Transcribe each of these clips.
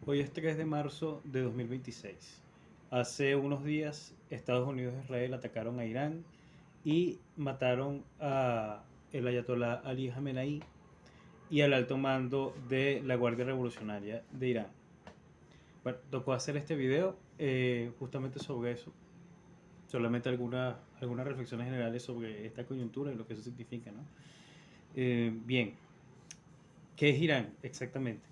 Hoy es 3 de marzo de 2026. Hace unos días Estados Unidos e Israel atacaron a Irán y mataron a el ayatolá Ali Khamenei y al alto mando de la Guardia Revolucionaria de Irán. Bueno, tocó hacer este video justamente sobre eso. Solamente algunas reflexiones generales sobre esta coyuntura y lo que eso significa, ¿no? Bien, ¿qué es Irán exactamente?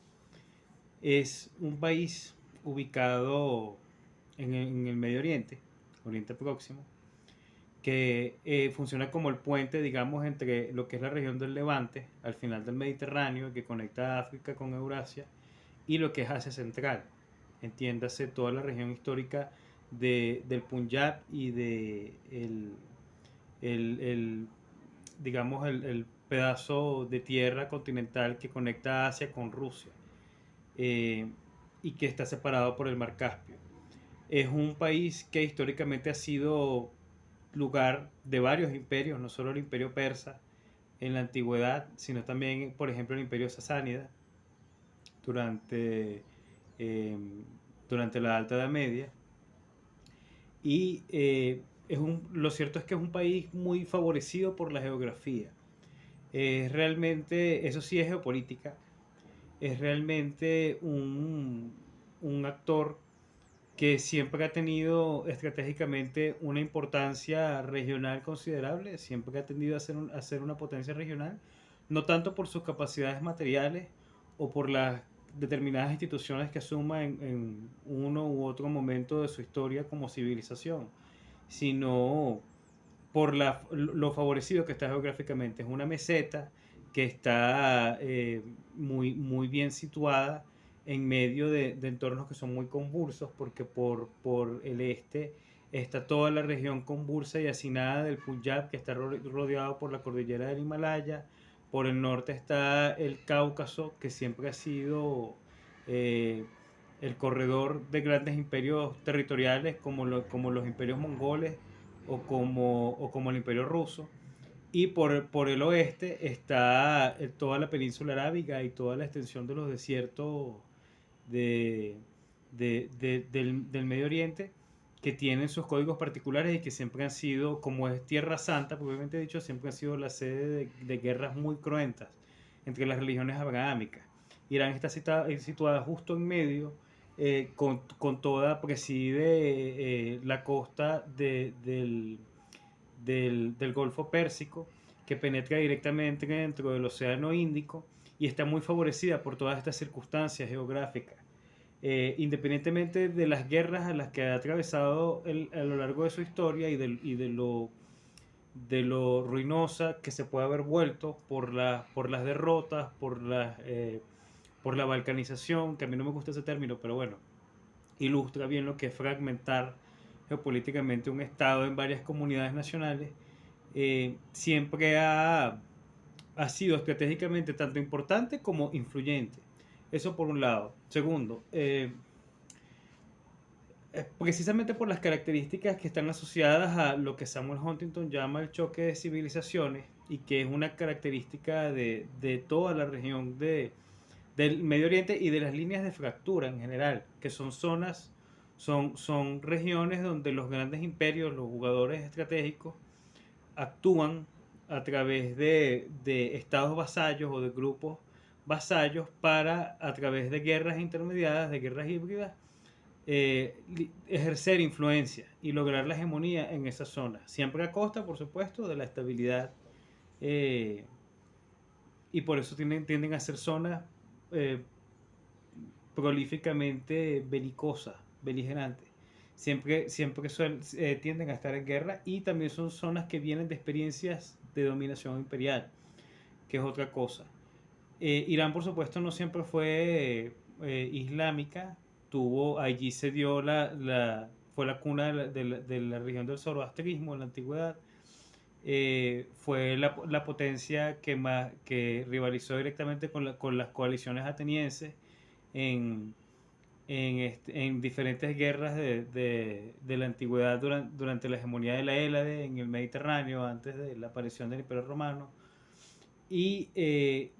Es un país ubicado en el Medio Oriente, Oriente Próximo, que funciona como el puente, digamos, entre lo que es la región del Levante, al final del Mediterráneo, que conecta África con Eurasia, y lo que es Asia Central. Entiéndase toda la región histórica del Punjab y de el, digamos, el pedazo de tierra continental que conecta Asia con Rusia, eh, y que está separado por el Mar Caspio. Es un país que históricamente ha sido lugar de varios imperios, no solo el imperio persa en la antigüedad, sino también, por ejemplo, el imperio sasánida durante, eh, durante la Alta Edad Media. Y lo cierto es que es un país muy favorecido por la geografía. Realmente, eso sí es geopolítica, es realmente un actor que siempre ha tenido estratégicamente una importancia regional considerable, siempre ha tendido a ser una potencia regional, no tanto por sus capacidades materiales o por las determinadas instituciones que asuma en uno u otro momento de su historia como civilización, sino por lo favorecido que está geográficamente. Es una meseta que está muy bien situada en medio de entornos que son muy convulsos, porque por el este está toda la región convulsa y hacinada del Punjab, que está rodeado por la cordillera del Himalaya. Por el norte está el Cáucaso, que siempre ha sido eh, el corredor de grandes imperios territoriales como los imperios mongoles o como el imperio ruso. Y por el oeste está toda la península arábiga y toda la extensión de los desiertos de, del Medio Oriente, que tienen sus códigos particulares y que siempre han sido, como es Tierra Santa, probablemente dicho, siempre han sido la sede de guerras muy cruentas entre las religiones abrahámicas. Irán está situada justo en medio, con toda, preside la costa del Golfo Pérsico, que penetra directamente dentro del Océano Índico y está muy favorecida por todas estas circunstancias geográficas. Independientemente de las guerras a las que ha atravesado a lo largo de su historia y de lo ruinosa que se puede haber vuelto por las derrotas, por la balcanización, que a mí no me gusta ese término, pero bueno, ilustra bien lo que es fragmentar geopolíticamente un Estado en varias comunidades nacionales. Siempre ha sido estratégicamente tanto importante como influyente. Eso por un lado. Segundo, precisamente por las características que están asociadas a lo que Samuel Huntington llama el choque de civilizaciones, y que es una característica de toda la región del Medio Oriente y de las líneas de fractura en general, que son zonas, son regiones donde los grandes imperios, los jugadores estratégicos, actúan a través de estados vasallos o de grupos vasallos para, a través de guerras intermediadas, de guerras híbridas, ejercer influencia y lograr la hegemonía en esa zona, siempre a costa, por supuesto, de la estabilidad, eh, y por eso tienden a ser zonas eh, prolíficamente belicosas, beligerantes. Siempre tienden a estar en guerra, y también son zonas que vienen de experiencias de dominación imperial, que es otra cosa. Irán, por supuesto, no siempre fue islámica. Allí se dio fue la cuna de la región del zoroastrismo en la antigüedad. Fue la potencia que rivalizó directamente con las coaliciones atenienses en, en diferentes guerras de la antigüedad durante la hegemonía de la Hélade en el Mediterráneo, antes de la aparición del Imperio Romano. Y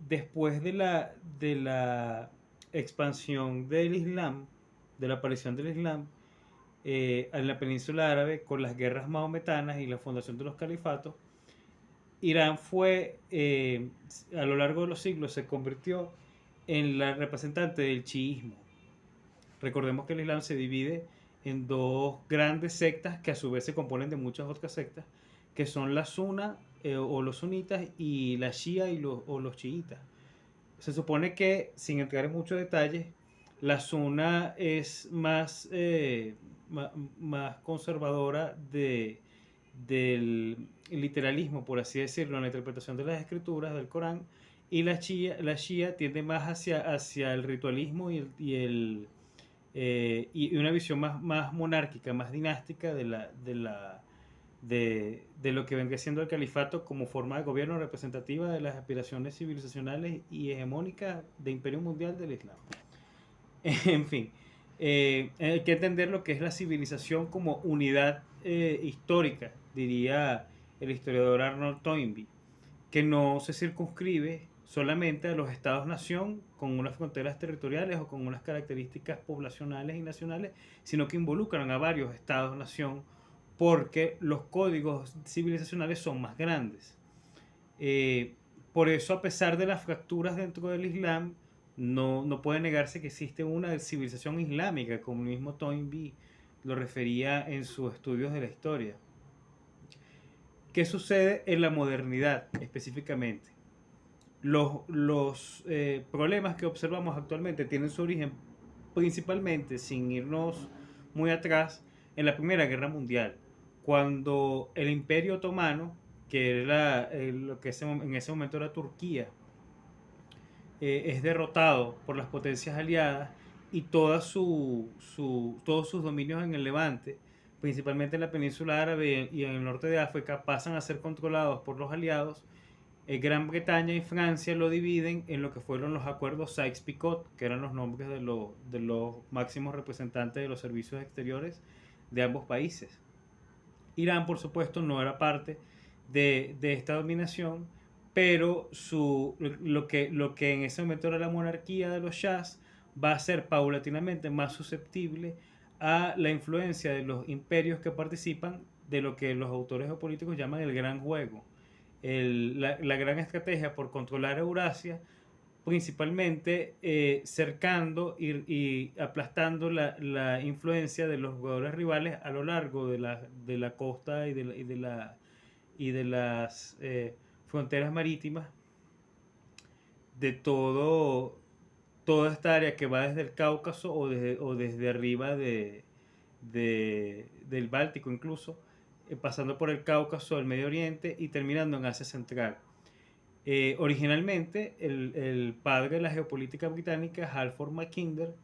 después de la expansión del Islam, de la aparición del Islam en la península árabe con las guerras mahometanas y la fundación de los califatos, Irán fue, a lo largo de los siglos, se convirtió en la representante del chiismo. Recordemos que el Islam se divide en dos grandes sectas que a su vez se componen de muchas otras sectas, que son la Sunna o los sunitas y la Shia o los chiitas. Se supone que, sin entrar en muchos detalles, la Sunna es más conservadora del literalismo, por así decirlo, en la interpretación de las escrituras del Corán, y la Shia tiende más hacia el ritualismo y una visión más monárquica, más dinástica de lo que vendría siendo el califato como forma de gobierno representativa de las aspiraciones civilizacionales y hegemónicas de imperio mundial del Islam. En fin, hay que entender lo que es la civilización como unidad histórica, diría el historiador Arnold Toynbee, que no se circunscribe solamente a los estados-nación con unas fronteras territoriales o con unas características poblacionales y nacionales, sino que involucran a varios estados-nación porque los códigos civilizacionales son más grandes. Por eso, a pesar de las fracturas dentro del Islam, no puede negarse que existe una civilización islámica, como el mismo Toynbee lo refería en sus estudios de la historia. ¿Qué sucede en la modernidad específicamente? Los problemas que observamos actualmente tienen su origen principalmente, sin irnos muy atrás, en la Primera Guerra Mundial, cuando el Imperio Otomano, que era lo que en ese momento era Turquía, es derrotado por las potencias aliadas y todos sus dominios en el Levante, principalmente en la península árabe y en el norte de África, pasan a ser controlados por los aliados. Gran Bretaña y Francia lo dividen en lo que fueron los acuerdos Sykes-Picot, que eran los nombres de los máximos representantes de los servicios exteriores de ambos países. Irán, por supuesto, no era parte de esta dominación, pero lo que en ese momento era la monarquía de los shahs va a ser paulatinamente más susceptible a la influencia de los imperios que participan de lo que los autores geopolíticos llaman el gran juego. La gran estrategia por controlar Eurasia, principalmente cercando y aplastando la influencia de los jugadores rivales a lo largo de la costa y de las fronteras marítimas de toda esta área que va desde el Cáucaso o desde arriba del Báltico incluso, pasando por el Cáucaso, el Medio Oriente y terminando en Asia Central. Originalmente, el padre de la geopolítica británica, Halford Mackinder,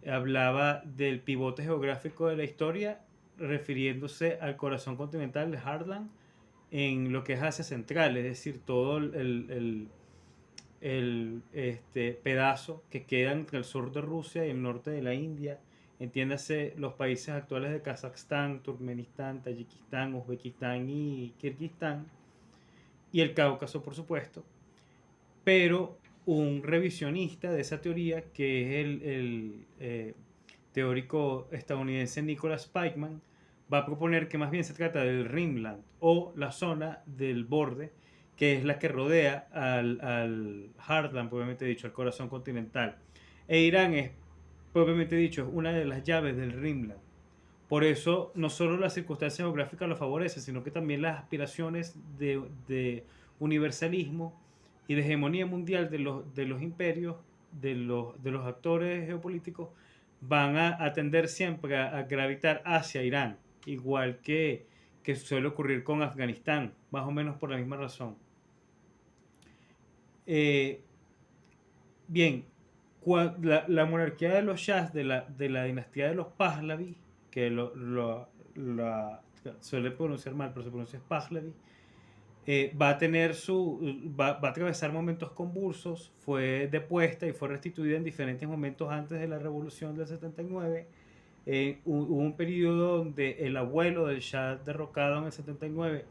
hablaba del pivote geográfico de la historia, refiriéndose al corazón continental de Heartland en lo que es Asia Central, es decir, todo el pedazo que queda entre el sur de Rusia y el norte de la India, entiéndase los países actuales de Kazajstán, Turkmenistán, Tayikistán, Uzbekistán y Kirguistán, y el Cáucaso, por supuesto. Pero un revisionista de esa teoría, que es el teórico estadounidense Nicholas Spikeman, va a proponer que más bien se trata del Rimland o la zona del borde, que es la que rodea al Heartland, propiamente dicho, al corazón continental. E Irán es, propiamente dicho, una de las llaves del Rimland. Por eso, no solo las circunstancias geográficas lo favorecen, sino que también las aspiraciones de universalismo y de hegemonía mundial de los imperios, de los actores geopolíticos, van a tender siempre a gravitar hacia Irán, igual que suele ocurrir con Afganistán, más o menos por la misma razón. Bien, la monarquía de los shahs de la dinastía de los Pahlavi, que suele pronunciar mal, pero se pronuncia Pahlavi, va a atravesar momentos convulsos, fue depuesta y fue restituida en diferentes momentos antes de la revolución del 79. Hubo un periodo donde el abuelo del Shah derrocado en el 79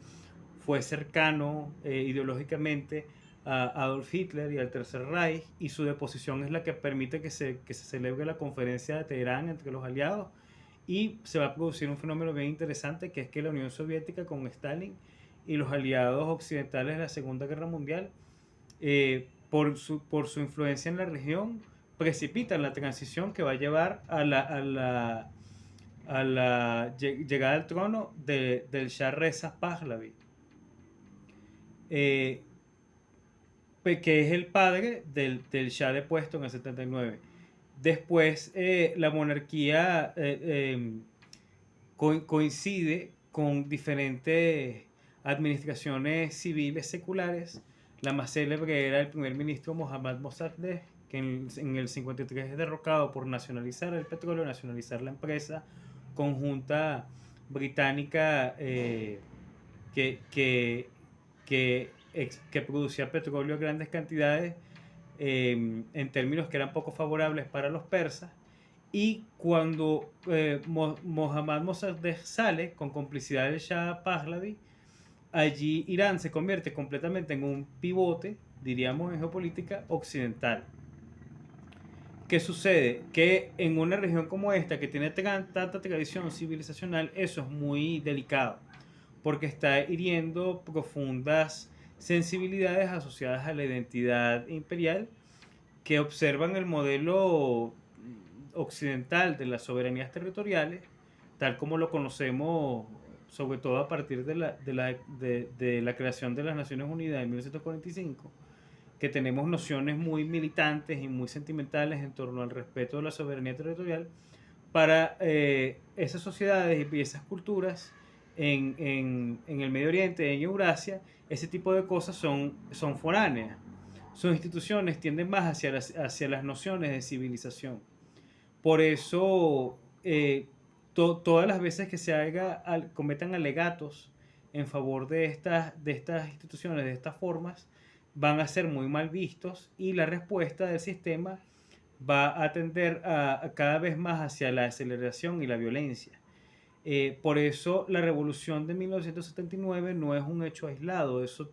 fue cercano ideológicamente a Adolf Hitler y al Tercer Reich, y su deposición es la que permite que se celebre la conferencia de Teherán entre los aliados, y se va a producir un fenómeno bien interesante, que es que la Unión Soviética con Stalin y los aliados occidentales de la Segunda Guerra Mundial, por su influencia en la región, precipitan la transición que va a llevar a la llegada al trono del Shah Reza Pahlavi, eh, que es el padre del Shah depuesto en el 79. Después, la monarquía coincide con diferentes administraciones civiles seculares. La más célebre era el primer ministro Mohammad Mossadegh, que en el 53 es derrocado por nacionalizar el petróleo, nacionalizar la empresa conjunta británica, que, que, que producía petróleo en grandes cantidades, en términos que eran poco favorables para los persas. Y cuando Mohammad Mossadegh sale con complicidad del Shah Pahlavi, allí Irán se convierte completamente en un pivote, diríamos, en geopolítica occidental. ¿Qué sucede? Que en una región como esta, que tiene tanta tradición civilizacional, eso es muy delicado, porque está hiriendo profundas sensibilidades asociadas a la identidad imperial, que observan el modelo occidental de las soberanías territoriales, tal como lo conocemos, sobre todo a partir de la creación de las Naciones Unidas en 1945, que tenemos nociones muy militantes y muy sentimentales en torno al respeto de la soberanía territorial. Para esas sociedades y esas culturas en el Medio Oriente, en Eurasia, ese tipo de cosas son foráneas. Sus instituciones tienden más hacia las nociones de civilización. Por eso, todas las veces que cometan alegatos en favor de estas instituciones, de estas formas, van a ser muy mal vistos, y la respuesta del sistema va a tender a cada vez más hacia la aceleración y la violencia. Por eso la revolución de 1979 no es un hecho aislado, eso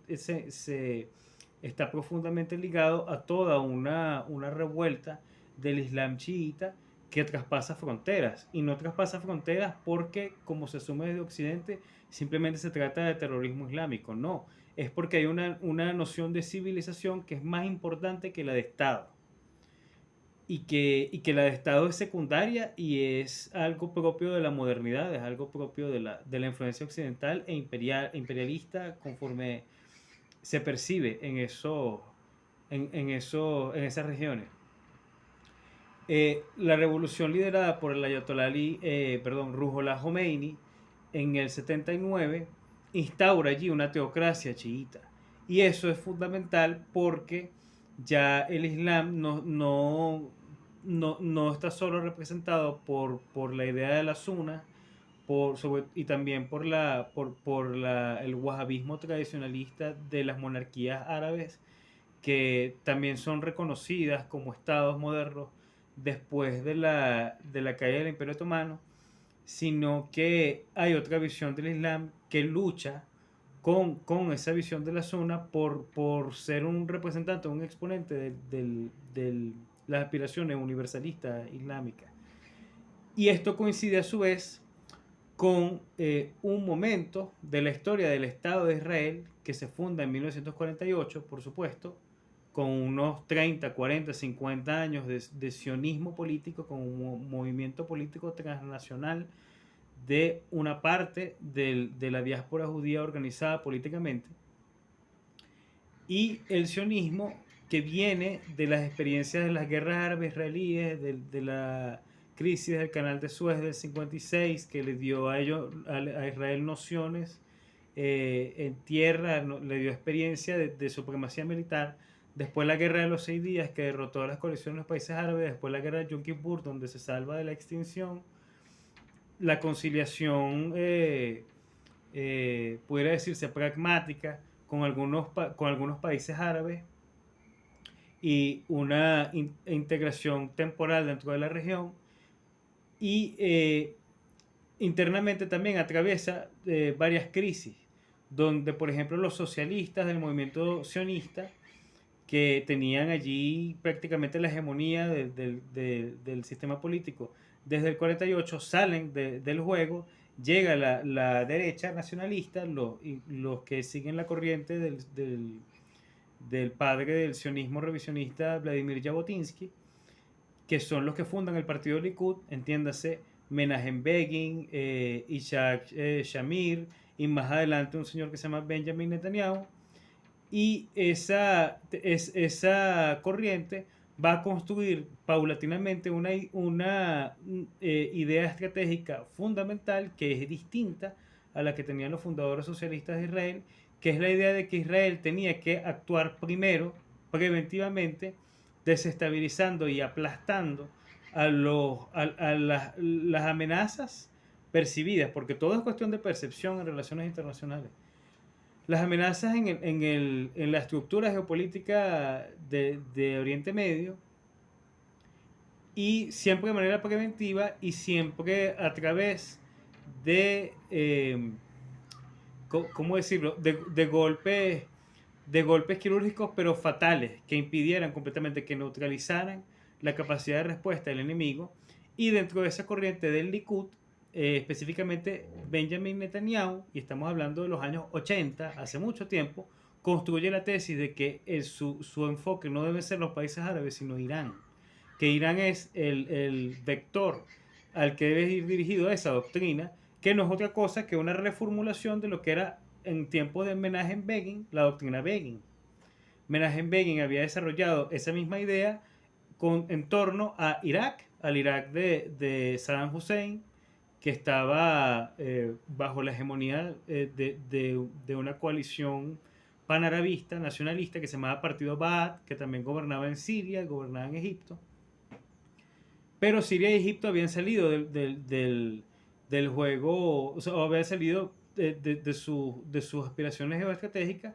está profundamente ligado a toda una revuelta del Islam chiita que traspasa fronteras, y no traspasa fronteras porque, como se asume desde Occidente, simplemente se trata de terrorismo islámico. No, es porque hay una noción de civilización que es más importante que la de Estado, y que la de Estado es secundaria y es algo propio de la modernidad, es algo propio de la influencia occidental e imperialista, conforme se percibe en esas regiones. La revolución liderada por el Ayatollah Ruhollah Khomeini en el 79 instaura allí una teocracia chiita. Y eso es fundamental porque ya el Islam no está solo representado por la idea de la Sunna, y también el wahabismo tradicionalista de las monarquías árabes, que también son reconocidas como estados modernos después de la caída del Imperio Otomano, sino que hay otra visión del Islam que lucha con esa visión de la Sunna por ser un representante, un exponente de las aspiraciones universalistas islámicas. Y esto coincide a su vez con un momento de la historia del Estado de Israel que se funda en 1948, por supuesto, con unos 30, 40, 50 años de sionismo político, con un movimiento político transnacional de una parte de la diáspora judía organizada políticamente, y el sionismo que viene de las experiencias de las guerras árabes-israelíes, de la crisis del canal de Suez del 56, que le dio a Israel nociones en tierra, le dio experiencia de supremacía militar. Después la guerra de los 6 días, que derrotó a las coaliciones de los países árabes. Después la guerra de Yom Kippur, donde se salva de la extinción. La conciliación, pudiera decirse pragmática, con algunos países árabes, y una integración temporal dentro de la región. Y internamente también atraviesa varias crisis, donde por ejemplo los socialistas del movimiento sionista que tenían allí prácticamente la hegemonía del sistema político desde el 48, salen del juego, llega la derecha nacionalista, los que siguen la corriente del padre del sionismo revisionista Vladimir Jabotinsky, que son los que fundan el partido Likud, entiéndase, Menachem Begin, Ishak Shamir, y más adelante un señor que se llama Benjamin Netanyahu. Y esa corriente va a construir paulatinamente una idea estratégica fundamental que es distinta a la que tenían los fundadores socialistas de Israel, que es la idea de que Israel tenía que actuar primero, preventivamente, desestabilizando y aplastando las amenazas percibidas, porque todo es cuestión de percepción en relaciones internacionales. Las amenazas en la estructura geopolítica de Oriente Medio, y siempre de manera preventiva y siempre a través de, ¿cómo decirlo?, de golpes quirúrgicos pero fatales, que impidieran completamente, que neutralizaran la capacidad de respuesta del enemigo. Y dentro de esa corriente del Likud, específicamente Benjamin Netanyahu, y estamos hablando de los años 80, hace mucho tiempo, construye la tesis de que su enfoque no debe ser los países árabes, sino Irán. Que Irán es el vector al que debe ir dirigido esa doctrina, que no es otra cosa que una reformulación de lo que era en tiempos de Menachem Begin, la doctrina Begin. Menachem Begin había desarrollado esa misma idea en torno a Irak, al Irak de Saddam Hussein, que estaba bajo la hegemonía de una coalición panarabista, nacionalista, que se llamaba Partido Baath, que también gobernaba en Siria, gobernaba en Egipto. Pero Siria y Egipto habían salido del juego, o sea, habían salido de sus aspiraciones geoestratégicas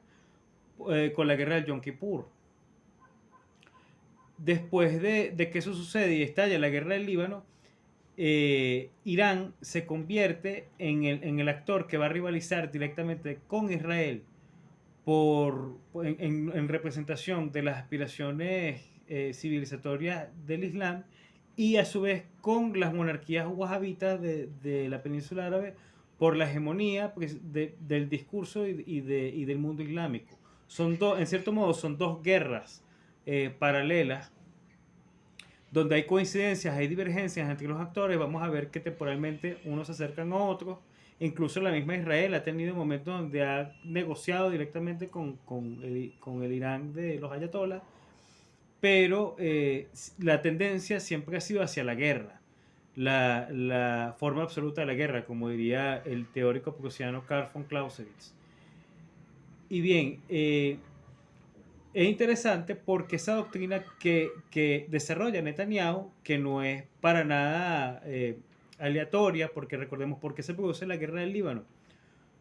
con la guerra del Yom Kippur. Después de que eso sucede y estalla la guerra del Líbano, Irán se convierte en el actor que va a rivalizar directamente con Israel en representación de las aspiraciones civilizatorias del Islam, y a su vez con las monarquías wahabitas de la península árabe por la hegemonía del discurso y del mundo islámico. En cierto modo son dos guerras paralelas, donde hay coincidencias, hay divergencias entre los actores. Vamos a ver que temporalmente unos se acercan a otros. Incluso la misma Israel ha tenido momentos donde ha negociado directamente con el Irán de los ayatolás, pero la tendencia siempre ha sido hacia la guerra, la forma absoluta de la guerra, como diría el teórico prusiano Karl von Clausewitz. Y bien, es interesante porque esa doctrina que desarrolla Netanyahu, que no es para nada aleatoria, porque recordemos por qué se produce la guerra del Líbano.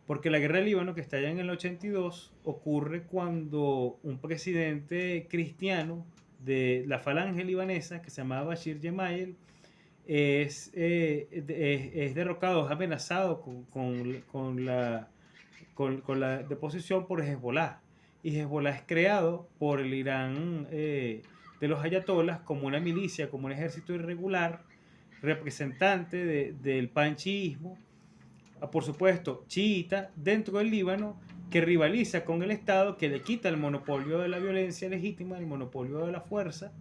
Porque la guerra del Líbano, que está allá en el 82, ocurre cuando un presidente cristiano de la falange libanesa, que se llamaba Bashir Gemayel, es derrocado, es amenazado con la deposición por Hezbollah. Y Hezbollah es creado por el Irán de los ayatolás como una milicia, como un ejército irregular, representante del panchiismo, por supuesto chiita, dentro del Líbano, que rivaliza con el Estado, que le quita el monopolio de la violencia legítima, el monopolio de la fuerza,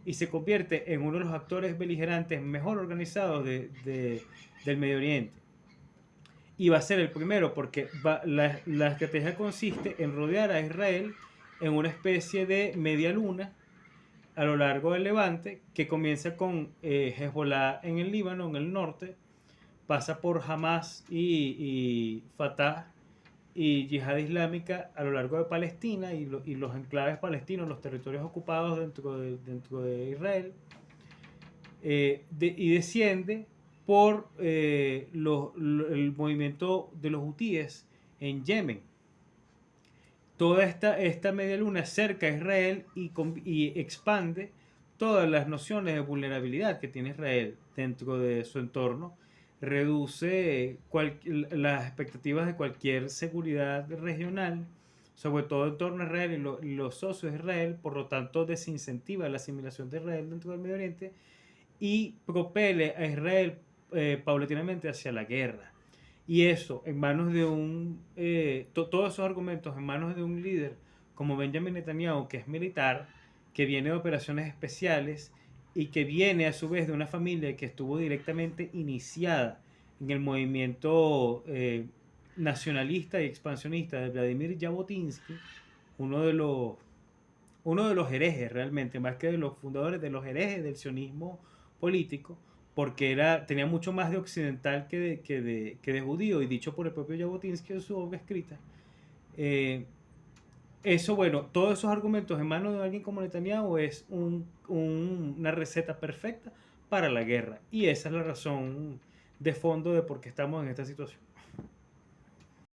y se convierte en uno de los actores beligerantes mejor organizados del Medio Oriente. Y va a ser el primero porque la estrategia consiste en rodear a Israel en una especie de media luna a lo largo del Levante, que comienza con Hezbollah en el Líbano, en el norte, pasa por Hamas y Fatah y Yihad Islámica a lo largo de Palestina y los enclaves palestinos, los territorios ocupados dentro de Israel, y desciende por el movimiento de los hutíes en Yemen. Toda esta media luna cerca a Israel y expande todas las nociones de vulnerabilidad que tiene Israel dentro de su entorno, reduce las expectativas de cualquier seguridad regional sobre todo en torno a Israel y los socios de Israel, por lo tanto desincentiva la asimilación de Israel dentro del Medio Oriente y propele a Israel paulatinamente hacia la guerra. Y eso, en manos de todos esos argumentos en manos de un líder como Benjamin Netanyahu, que es militar, que viene de operaciones especiales y que viene a su vez de una familia que estuvo directamente iniciada en el movimiento nacionalista y expansionista de Vladimir Jabotinsky, uno de los, uno de los herejes realmente, más que de los fundadores, de los herejes del sionismo político, porque tenía mucho más de occidental que de judío, y dicho por el propio Jabotinsky en su obra escrita. Eh, Eso, bueno, todos esos argumentos en manos de alguien como Netanyahu es una receta perfecta para la guerra. Y esa es la razón de fondo de por qué estamos en esta situación.